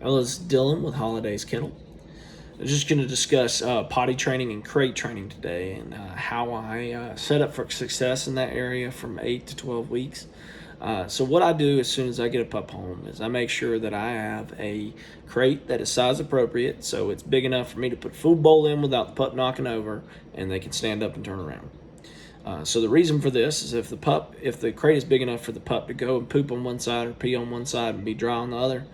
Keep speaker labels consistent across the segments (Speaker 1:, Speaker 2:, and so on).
Speaker 1: Ellis Dillon with Holidays Kennel. I'm just going to discuss potty training and crate training today, and how I set up for success in that area from 8 to 12 weeks. So what I do as soon as I get a pup home is I make sure that I have a crate that is size appropriate, so it's big enough for me to put a food bowl in without the pup knocking over, and they can stand up and turn around. So the reason for this is if the crate is big enough for the pup to go and poop on one side or pee on one side and be dry on the other,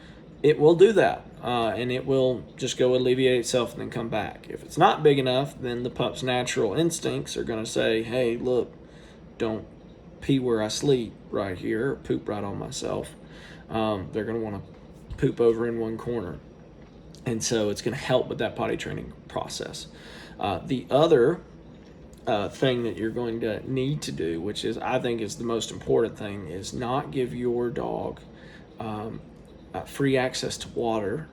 Speaker 1: it will do that, and it will just go alleviate itself and then come back. If it's not big enough, then the pup's natural instincts are going to say, hey, look, don't pee where I sleep right here, or poop right on myself. They're going to want to poop over in one corner. And so it's going to help with that potty training process. The other thing that you're going to need to do, which is I think is the most important thing, is not give your dog free access to water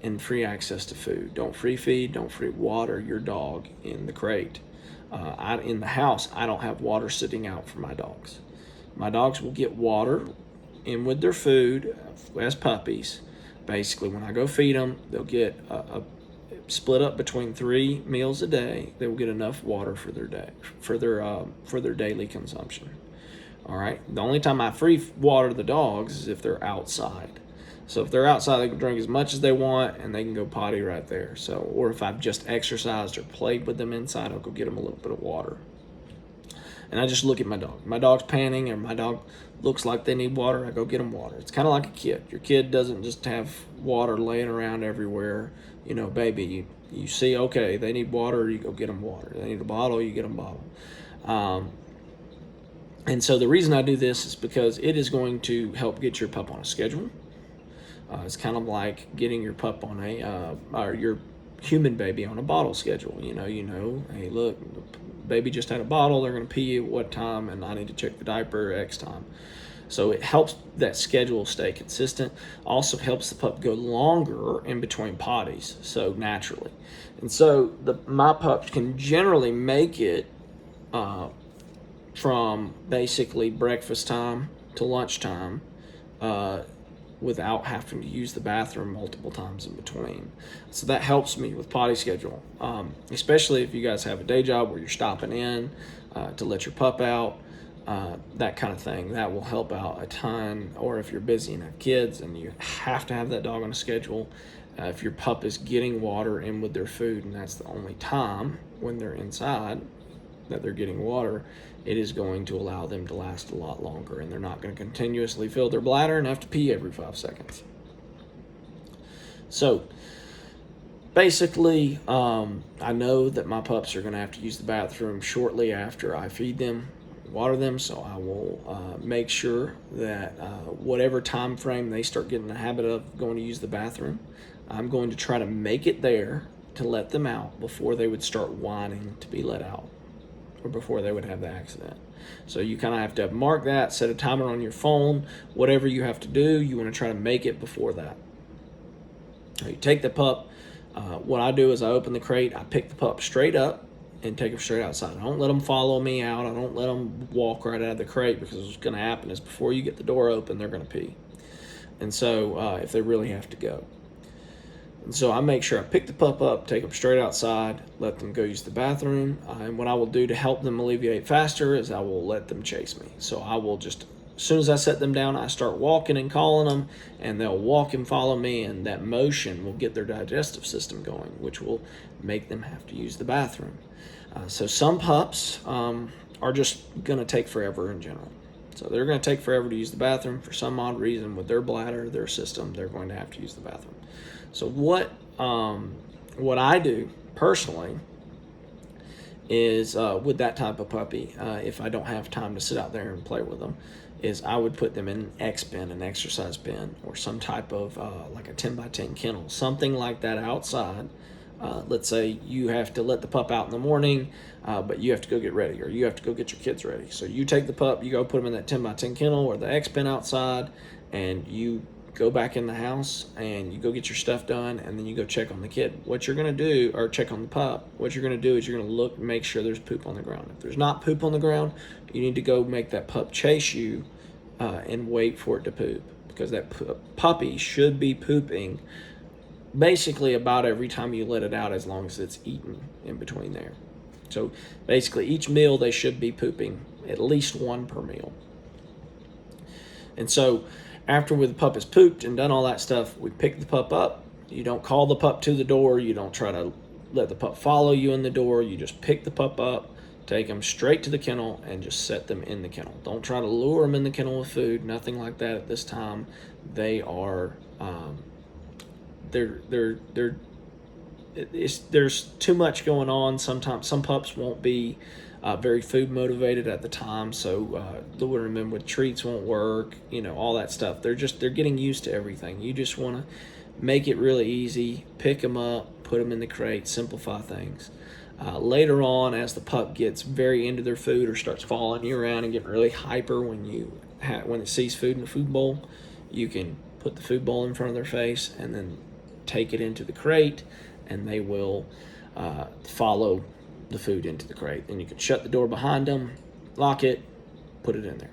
Speaker 1: and free access to food. Don't free feed, don't free water your dog in the crate. In the house, I don't have water sitting out for my dogs. My dogs will get water in with their food as puppies. Basically, when I go feed them, they'll get a split up between 3 meals a day. They will get enough water for their day, for their daily consumption. All right. The only time I free water the dogs is if they're outside. So if they're outside, they can drink as much as they want, and they can go potty right there. So, or if I've just exercised or played with them inside, I'll go get them a little bit of water. And I just look at my dog. My dog's panting, or my dog looks like they need water, I go get them water. It's kind of like a kid. Your kid doesn't just have water laying around everywhere. You know, baby, you see, okay, they need water, you go get them water. They need a bottle, you get them a bottle. And so the reason I do this is because it is going to help get your pup on a schedule. It's kind of like getting your pup on or your human baby on a bottle schedule. You know, hey, look, baby just had a bottle, they're going to pee at what time, and I need to check the diaper X time. So it helps that schedule stay consistent. Also helps the pup go longer in between potties, so naturally. And so my pups can generally make it from basically breakfast time to lunchtime without having to use the bathroom multiple times in between. So that helps me with potty schedule, especially if you guys have a day job where you're stopping in to let your pup out, that kind of thing. That will help out a ton. Or if you're busy and have kids and you have to have that dog on a schedule, if your pup is getting water in with their food and that's the only time when they're inside that they're getting water, it is going to allow them to last a lot longer, and they're not going to continuously fill their bladder and have to pee every 5 seconds. So basically, I know that my pups are going to have to use the bathroom shortly after I feed them, water them, so I will make sure that whatever time frame they start getting the habit of going to use the bathroom, I'm going to try to make it there to let them out before they would start whining to be let out, or before they would have the accident. So you kind of have to mark that, set a timer on your phone, whatever you have to do, you want to try to make it before that. You take the pup, what I do is I open the crate, I pick the pup straight up and take them straight outside. I don't let them follow me out, I don't let them walk right out of the crate, because what's going to happen is before you get the door open, they're going to pee. And so if they really have to go. And so I make sure I pick the pup up, take them straight outside, let them go use the bathroom. And what I will do to help them alleviate faster is I will let them chase me. So I will just, as soon as I set them down, I start walking and calling them, and they'll walk and follow me, and that motion will get their digestive system going, which will make them have to use the bathroom. So some pups are just going to take forever in general. So they're going to take forever to use the bathroom. For some odd reason, with their bladder, their system, they're going to have to use the bathroom. So what I do personally is with that type of puppy, if I don't have time to sit out there and play with them, is I would put them in an X pen, an exercise pen, or some type of like a 10x10 kennel, something like that outside. Let's say you have to let the pup out in the morning, but you have to go get ready, or you have to go get your kids ready. So you take the pup, you go put them in that 10x10 kennel or the X pen outside, and you go back in the house and you go get your stuff done, and then you go check on the kid. What you're going to do, or check on the pup, what you're going to do is you're going to look, make sure there's poop on the ground. If there's not poop on the ground, you need to go make that pup chase you and wait for it to poop. because that puppy should be pooping basically about every time you let it out, as long as it's eaten in between there. So basically each meal they should be pooping at least one per meal. And so after the pup has pooped and done all that stuff, we pick the pup up. You don't call the pup to the door. You don't try to let the pup follow you in the door. You just pick the pup up, take them straight to the kennel, and just set them in the kennel. Don't try to lure them in the kennel with food, nothing like that at this time. They are, there's too much going on. Sometimes some pups won't be very food motivated at the time, so luring them in with treats won't work, all that stuff. They're getting used to everything. You just want to make it really easy, pick them up, put them in the crate, simplify things. Later on, as the pup gets very into their food or starts following you around and getting really hyper when it sees food in the food bowl, you can put the food bowl in front of their face and then take it into the crate, and they will follow the food into the crate. Then you can shut the door behind them, lock it, put it in there.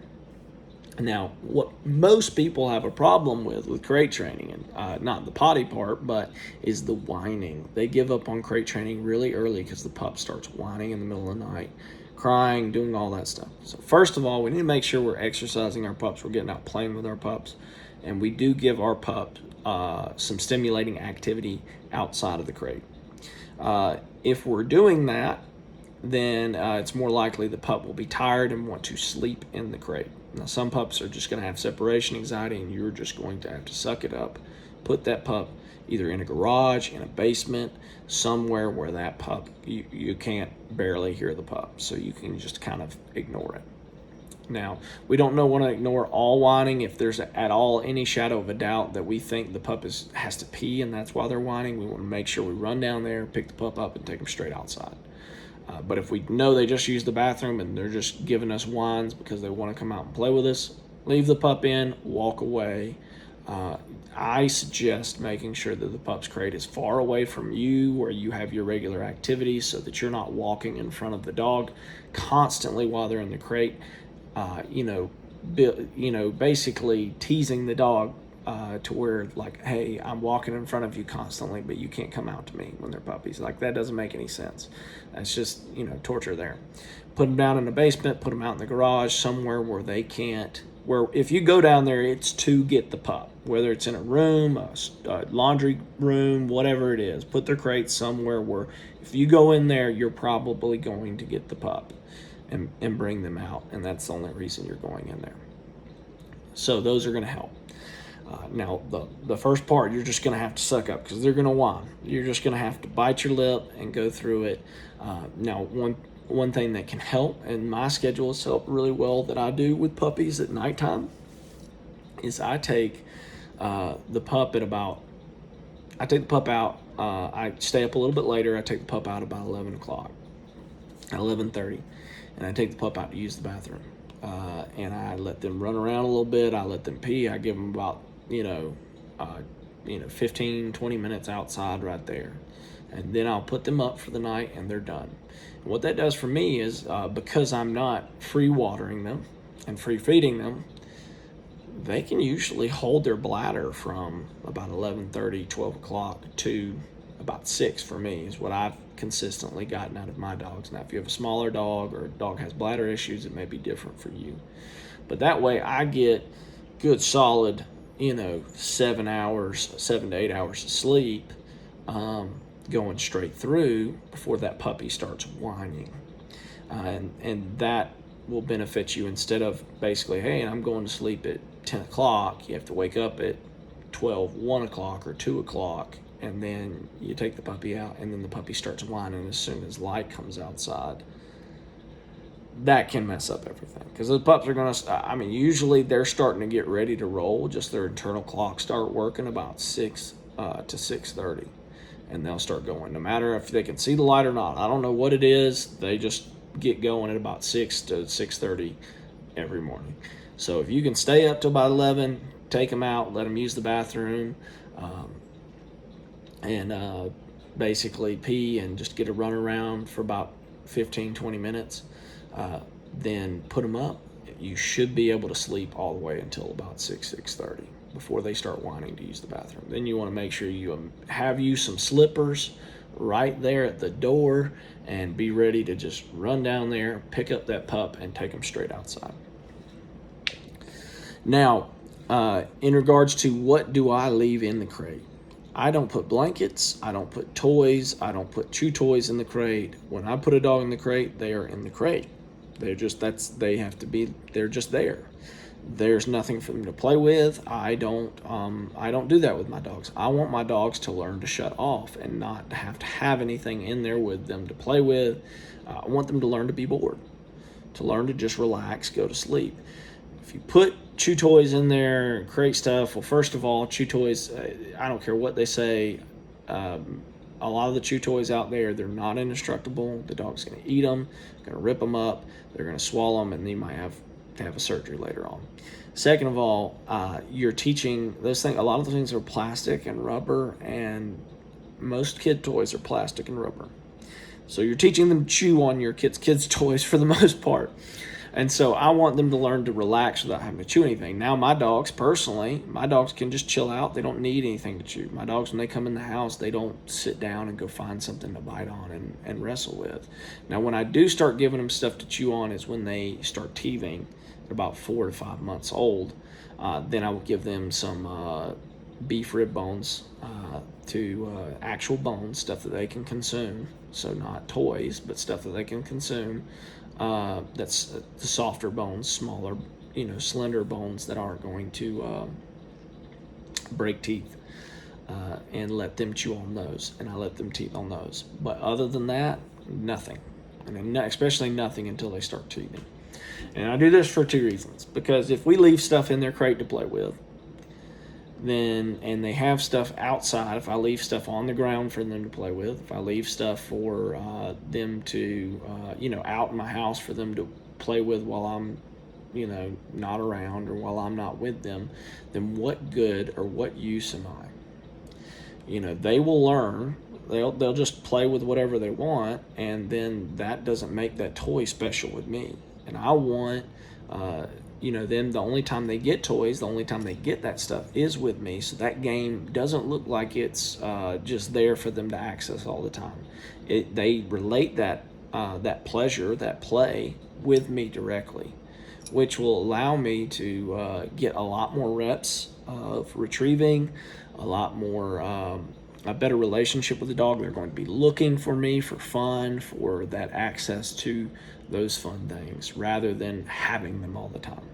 Speaker 1: Now, what most people have a problem with crate training, and not the potty part, but is the whining. They give up on crate training really early because the pup starts whining in the middle of the night, crying, doing all that stuff. So first of all, we need to make sure we're exercising our pups, we're getting out playing with our pups, and we do give our pup some stimulating activity outside of the crate. If we're doing that, then it's more likely the pup will be tired and want to sleep in the crate. Now, some pups are just going to have separation anxiety, and you're just going to have to suck it up. Put that pup either in a garage, in a basement, somewhere where that pup, you can't barely hear the pup, so you can just kind of ignore it. Now, we don't want to ignore all whining. If there's at all any shadow of a doubt that we think the pup has to pee and that's why they're whining, we want to make sure we run down there, pick the pup up, and take them straight outside. But if we know they just used the bathroom and they're just giving us whines because they want to come out and play with us, leave the pup in, walk away. I suggest making sure that the pup's crate is far away from you where you have your regular activities, so that you're not walking in front of the dog constantly while they're in the crate. Basically teasing the dog to where, like, hey, I'm walking in front of you constantly, but you can't come out to me when they're puppies. Like, that doesn't make any sense. That's just, torture there. Put them down in the basement, put them out in the garage, somewhere where they can't, where if you go down there, it's to get the pup, whether it's in a room, a laundry room, whatever it is. Put their crate somewhere where if you go in there, you're probably going to get the pup and bring them out, and that's the only reason you're going in there. So those are going to help. Now, the first part, you're just going to have to suck up because they're going to whine. You're just going to have to bite your lip and go through it. Now, one thing that can help, and my schedule has helped really well, that I do with puppies at nighttime, is I take the pup out. I stay up a little bit later. I take the pup out about 11 o'clock, at 11:30, and I take the pup out to use the bathroom. And I let them run around a little bit. I let them pee. I give them about 15, 20 minutes outside right there. And then I'll put them up for the night, and they're done. And what that does for me is, because I'm not free watering them and free feeding them, they can usually hold their bladder from about 11:30, 12 o'clock to about 6 for me, is what I've consistently gotten out of my dogs. Now, if you have a smaller dog or a dog has bladder issues, it may be different for you. But that way I get good solid, 7 to 8 hours of sleep going straight through before that puppy starts whining. And that will benefit you, instead of basically, hey, I'm going to sleep at 10 o'clock. You have to wake up at 12, 1 o'clock or 2 o'clock, and then you take the puppy out, and then the puppy starts whining as soon as light comes outside. That can mess up everything, because the pups are going to, usually they're starting to get ready to roll, just their internal clocks start working about 6 to 6:30, and they'll start going, no matter if they can see the light or not. I don't know what it is, they just get going at about 6 to 6:30 every morning. So if you can stay up till about 11, take them out, let them use the bathroom, and basically pee and just get a run around for about 15, 20 minutes, then put them up. You should be able to sleep all the way until about 6:30. before they start wanting to use the bathroom. Then you want to make sure you have some slippers right there at the door and be ready to just run down there, pick up that pup, and take them straight outside. Now, in regards to what do I leave in the crate, I don't put blankets, I don't put toys, I don't put chew toys in the crate. When I put a dog in the crate, they are in the crate. They're just they're just there. There's nothing for them to play with. I don't do that with my dogs. I want my dogs to learn to shut off and not to have anything in there with them to play with. I want them to learn to be bored, to learn to just relax, go to sleep. If you put chew toys in there, crate stuff, well, first of all, chew toys, I don't care what they say. A lot of the chew toys out there, they're not indestructible. The dog's going to eat them, going to rip them up, they're going to swallow them, and they might have to have a surgery later on. Second of all, you're teaching those things. A lot of the things are plastic and rubber, and most kid toys are plastic and rubber. So you're teaching them to chew on your kids' toys for the most part. And so I want them to learn to relax without having to chew anything. Now, my dogs can just chill out. They don't need anything to chew. My dogs, when they come in the house, they don't sit down and go find something to bite on and wrestle with. Now, when I do start giving them stuff to chew on is when they start teething. They're about 4 to 5 months old. Then I will give them some beef rib bones, to actual bones, stuff that they can consume. So not toys, but stuff that they can consume. That's the softer bones, smaller, slender bones that aren't going to break teeth, and let them chew on those, and I let them teeth on those. But other than that, nothing. I mean, especially nothing until they start teething. And I do this for 2 reasons. Because if we leave stuff in their crate to play with, and they have stuff outside, if I leave stuff on the ground for them to play with, if I leave stuff for them to, out in my house for them to play with while I'm, not around or while I'm not with them, then what good or what use am I? They will learn. They'll just play with whatever they want, and then that doesn't make that toy special with me. And I want, them, the only time they get toys, the only time they get that stuff is with me. So that game doesn't look like it's just there for them to access all the time. They relate that pleasure, that play with me directly, which will allow me to get a lot more reps of retrieving, a better relationship with the dog. They're going to be looking for me for fun, for that access to those fun things, rather than having them all the time.